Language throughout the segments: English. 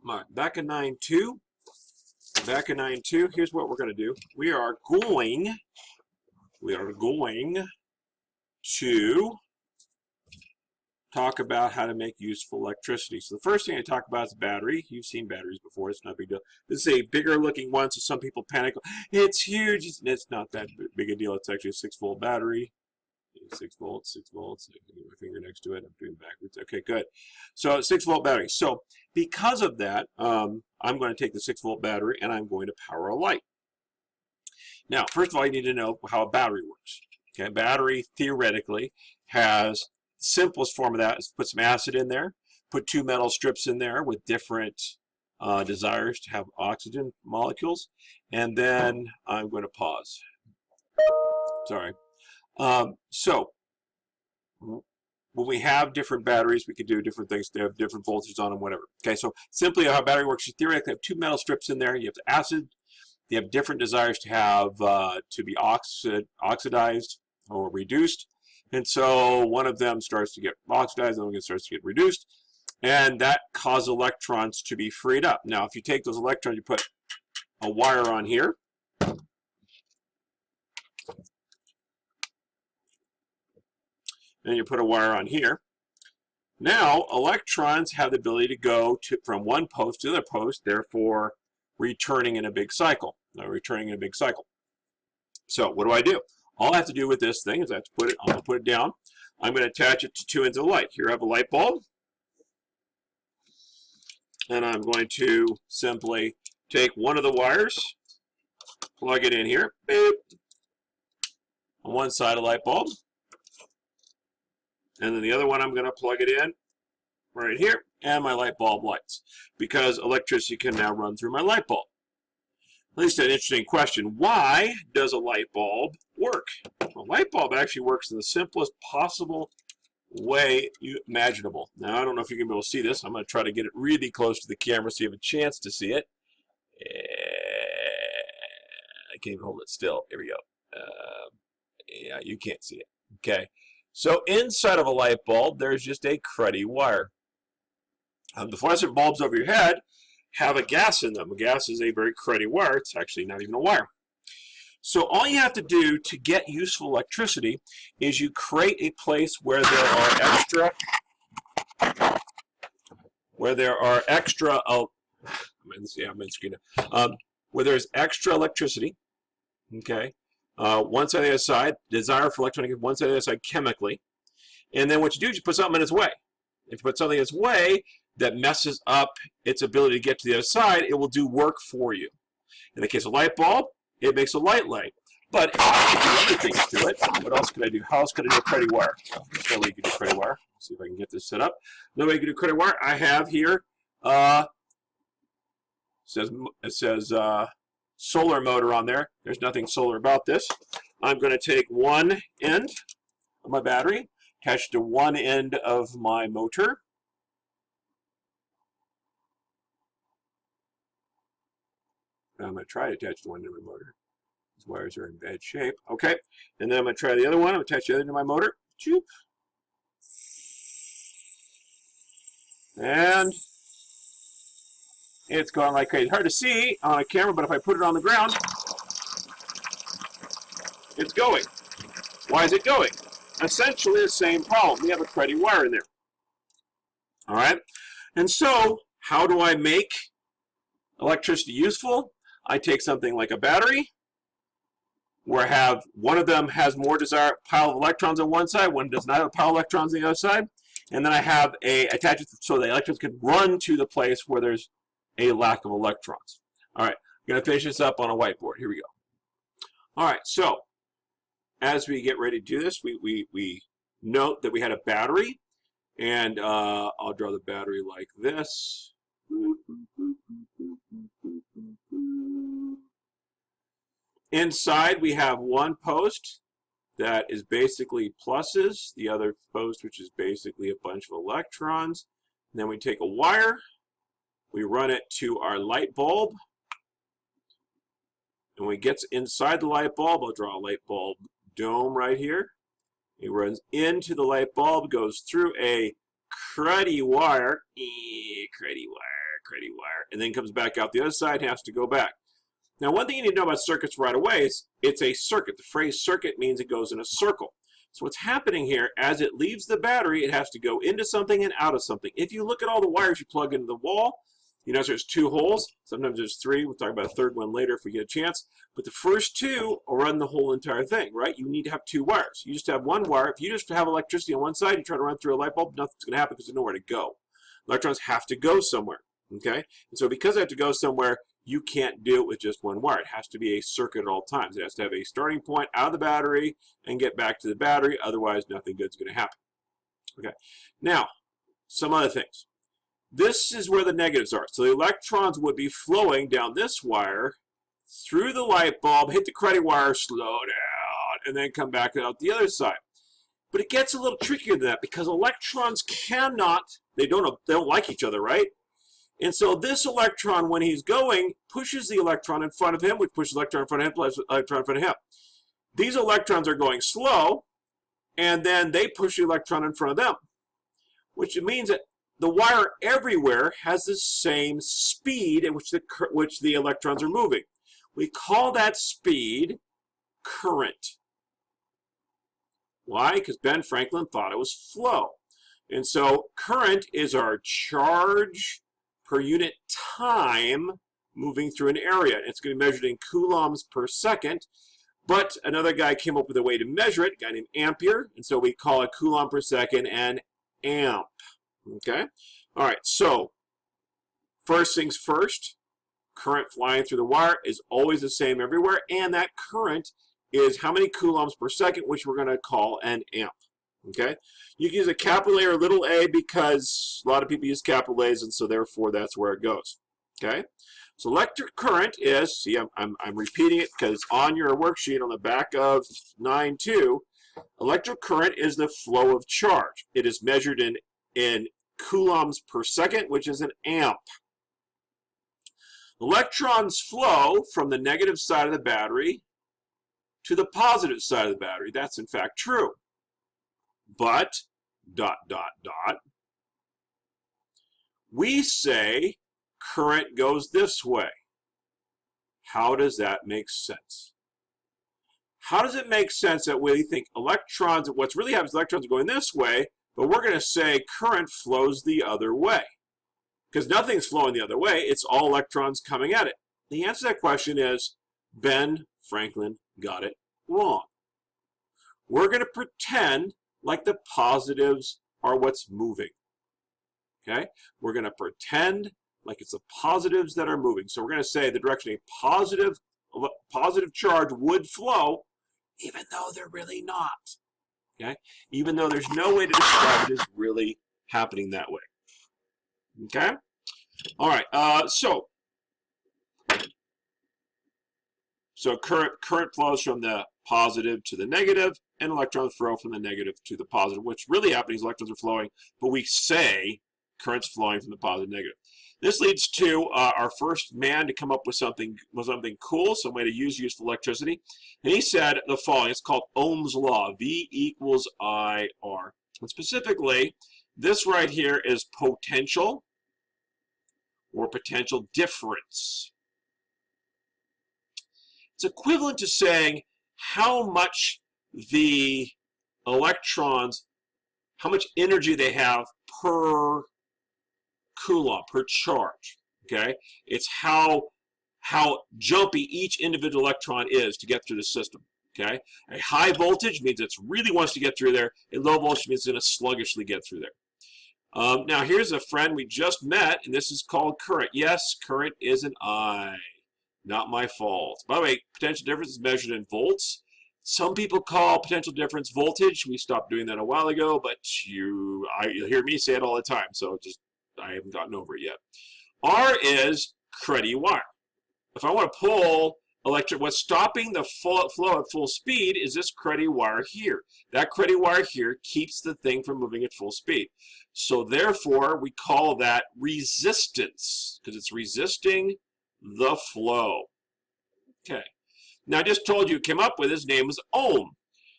All right, back in 9.2. Back in 9.2, here's what we're going to do. We are going to talk about how to make useful electricity. So the first thing I talk about is battery. You've seen batteries before. It's not a big deal. This is a bigger looking one, so some people panic. It's huge. It's not that big a deal. It's actually a 6-volt battery. 6 volts, 6 volts. I can get my finger next to it. I'm doing it backwards. Okay, good. So 6-volt battery. So because of that, I'm going to take the 6-volt battery and I'm going to power a light. Now, first of all, you need to know how a battery works. Okay, a battery theoretically has the simplest form of that is put some acid in there, put 2 metal strips in there with different desires to have oxygen molecules, and then I'm going to pause. Sorry. So when we have different batteries, we can do different things. They have different voltages on them, whatever. Okay, so simply how a battery works, you theoretically have 2 metal strips in there. You have the acid. You have different desires to have to be oxidized or reduced. And so one of them starts to get oxidized, and one starts to get reduced. And that causes electrons to be freed up. Now, if you take those electrons, you put a wire on here. And you put a wire on here. Now, electrons have the ability to go from one post to the other post, therefore returning in a big cycle. So what do? All I have to do with this thing is I'm going to put it down. I'm going to attach it to 2 ends of light. Here I have a light bulb. And I'm going to simply take one of the wires, plug it in here, beep, on one side of the light bulb. And then the other one I'm going to plug it in right here, and my light bulb lights, because electricity can now run through my light bulb. At least an interesting question. Why does a light bulb work? A light bulb actually works in the simplest possible way imaginable. Now, I don't know if you're going to be able to see this. I'm going to try to get it really close to the camera so you have a chance to see it. I can't even hold it still. Here we go. Yeah, you can't see it. Okay. So inside of a light bulb, there's just a cruddy wire. The fluorescent bulbs over your head have a gas in them. A gas is a very cruddy wire. It's actually not even a wire. So all you have to do to get useful electricity is you create a place where there's extra electricity. Okay. One side of the other side, desire for electronic, one side of the other side chemically. And then what you do is you put something in its way. If you put something in its way that messes up its ability to get to the other side, it will do work for you. In the case of a light bulb, it makes a light. But if I can do other things to it, what else can I do? How else can I do a cruddy wire? There's no way you can do cruddy wire. Let's see if I can get this set up. No way you can do cruddy wire. I have here, it says solar motor on there. There's nothing solar about this. I'm going to take one end of my battery, attach it to one end of my motor. I'm going to try to attach to one end of my motor. These wires are in bad shape. Okay. And then I'm going to try the other one. I'm going to attach the other end to my motor. Choop. And it's going like crazy. Hard to see on a camera, but if I put it on the ground, it's going. Why is it going? Essentially the same problem. We have a cruddy wire in there. All right? And so, how do I make electricity useful? I take something like a battery, where one of them has more desired pile of electrons on one side, one does not have a pile of electrons on the other side, and then I have attach it so the electrons can run to the place where there's a lack of electrons. All right, I'm going to finish this up on a whiteboard. Here we go. All right, so as we get ready to do this, we note that we had a battery, and I'll draw the battery like this. Inside, we have one post that is basically pluses, the other post, which is basically a bunch of electrons. And then we take a wire, we run it to our light bulb, and when it gets inside the light bulb, I'll draw a light bulb dome right here. It runs into the light bulb, goes through a cruddy wire, cruddy wire, credit wire, and then comes back out the other side and has to go back. Now, one thing you need to know about circuits right away is it's a circuit. The phrase circuit means it goes in a circle. So what's happening here, as it leaves the battery, it has to go into something and out of something. If you look at all the wires you plug into the wall, you notice there's 2 holes. Sometimes there's 3. We'll talk about a third one later if we get a chance. But the first 2 will run the whole entire thing, right? You need to have 2 wires. You just have 1 wire. If you just have electricity on one side, you try to run through a light bulb, nothing's going to happen because there's nowhere to go. Electrons have to go somewhere, okay? And so because they have to go somewhere, you can't do it with just 1 wire. It has to be a circuit at all times. It has to have a starting point out of the battery and get back to the battery. Otherwise, nothing good's going to happen. Okay. Now, some other things. This is where the negatives are. So the electrons would be flowing down this wire through the light bulb, hit the credit wire, slow down, and then come back out the other side. But it gets a little trickier than that because electrons cannot, they don't like each other, right? And so this electron, when he's going, pushes the electron in front of him, which pushes the electron in front of him, plus electron in front of him. These electrons are going slow, and then they push the electron in front of them, which means that the wire everywhere has the same speed at which the electrons are moving. We call that speed current. Why? Because Ben Franklin thought it was flow. And so current is our charge per unit time moving through an area. It's going to be measured in coulombs per second, but another guy came up with a way to measure it, a guy named Ampere, and so we call a coulomb per second an amp. Okay? All right, so first things first, current flying through the wire is always the same everywhere, and that current is how many coulombs per second, which we're going to call an amp. Okay? You can use a capital A or little a because a lot of people use capital A's, and so therefore that's where it goes. Okay? So electric current is, see, I'm repeating it because on your worksheet on the back of 9.2, electric current is the flow of charge. It is measured in coulombs per second, which is an amp. Electrons flow from the negative side of the battery to the positive side of the battery. That's in fact true. But, ... we say current goes this way. How does that make sense? How does it make sense that we think electrons, what's really happens, electrons are going this way, but we're going to say current flows the other way? Because nothing's flowing the other way, it's all electrons coming at it. The answer to that question is Ben Franklin got it wrong. We're going to pretend like the positives are what's moving. Okay? We're going to pretend like it's the positives that are moving. So we're going to say the direction a positive charge would flow, even though they're really not. Okay? Even though there's no way to describe it as really happening that way. Okay? All right. So current flows from the positive to the negative, and electrons flow from the negative to the positive. What's really happening is electrons are flowing, but we say current's flowing from the positive to negative. This leads to our first man to come up with something cool, some way to use useful electricity. And he said the following. It's called Ohm's law, V equals IR. And specifically, this right here is potential or potential difference. It's equivalent to saying how much the electrons, how much energy they have per coulomb, per charge. Okay? It's how jumpy each individual electron is to get through the system. Okay? A high voltage means it really wants to get through there. A low voltage means it's going to sluggishly get through there. Now here's a friend we just met, and this is called current. Yes, current is an I. Not my fault. By the way, potential difference is measured in volts. Some people call potential difference voltage. We stopped doing that a while ago, but you'll hear me say it all the time, so I haven't gotten over it yet. R is credit wire. If I want to pull electric, what's stopping the flow at full speed is this credit wire here. That credit wire here keeps the thing from moving at full speed. So therefore, we call that resistance, because it's resisting the flow. Okay. Now I just told you, came up with his name was ohm.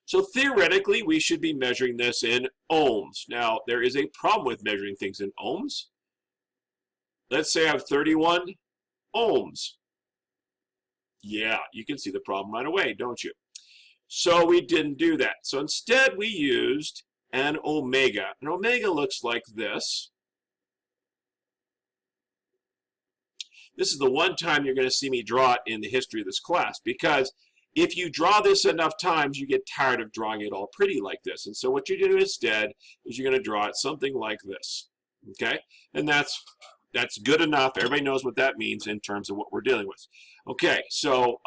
So theoretically, we should be measuring this in ohms. Now, there is a problem with measuring things in ohms. let's say I have 31 ohms. Yeah, you can see the problem right away, don't you? So we didn't do that. So instead we used an omega. An omega looks like this. This is the one time you're going to see me draw it in the history of this class, because if you draw this enough times, you get tired of drawing it all pretty like this. And so what you do instead is you're going to draw it something like this. Okay? And that's good enough. Everybody knows what that means in terms of what we're dealing with. Okay, so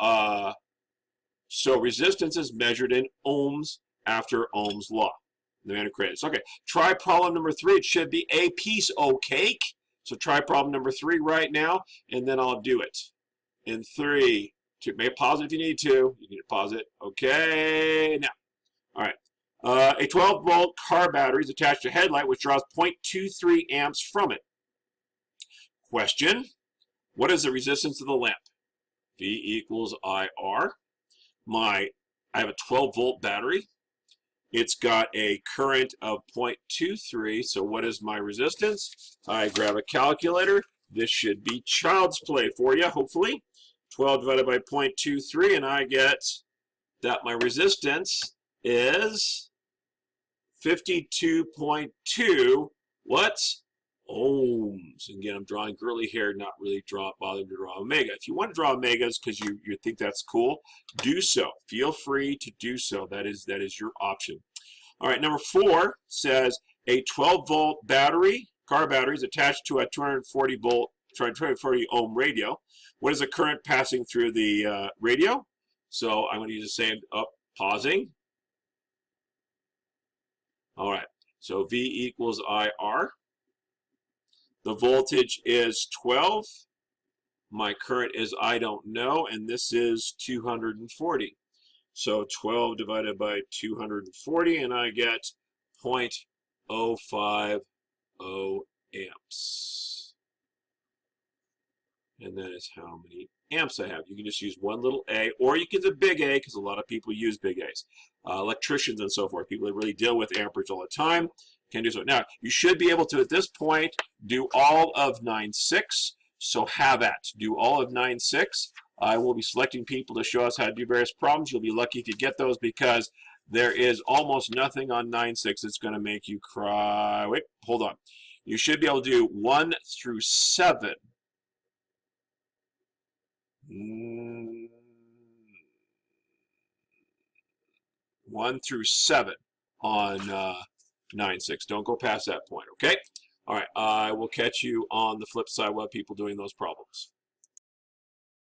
resistance is measured in ohms after Ohm's law. The man who created it. So, okay, try problem number 3. It should be a piece of cake. So try problem number 3 right now, and then I'll do it. In 3, 2. May pause it if you need to. You need to pause it. Okay, now. All right. A 12-volt car battery is attached to a headlight which draws 0.23 amps from it. Question: what is the resistance of the lamp? V equals IR. I have a 12-volt battery. It's got a current of 0.23, so what is my resistance? I grab a calculator. This should be child's play for you, hopefully. 12 divided by 0.23, and I get that my resistance is 52.2, what? Ohms. Again, I'm drawing girly hair, not really bothering to draw omega. If you want to draw omegas because you think that's cool, do so. Feel free to do so. That is your option. All right, number 4 says a 12-volt battery, car battery, is attached to a 240 ohm radio. What is the current passing through the radio? So I'm going to use the same pausing. All right, so V equals IR. The voltage is 12. My current is I don't know, and this is 240. So 12 divided by 240, and I get 0.050 amps. And that is how many amps I have. You can just use one little a, or you can do big A, because a lot of people use big A's. Electricians and so forth, people that really deal with amperage all the time, can do so. Now, you should be able to, at this point, do all of 9/6. So have at. Do all of 9/6. I will be selecting people to show us how to do various problems. You'll be lucky if you get those, because there is almost nothing on 9/6 that's going to make you cry. Wait, hold on. You should be able to do 1 through 7. 1 through 7 on 9/6. Don't go past that point, okay? All right, I will catch you on the flip side while people doing those problems.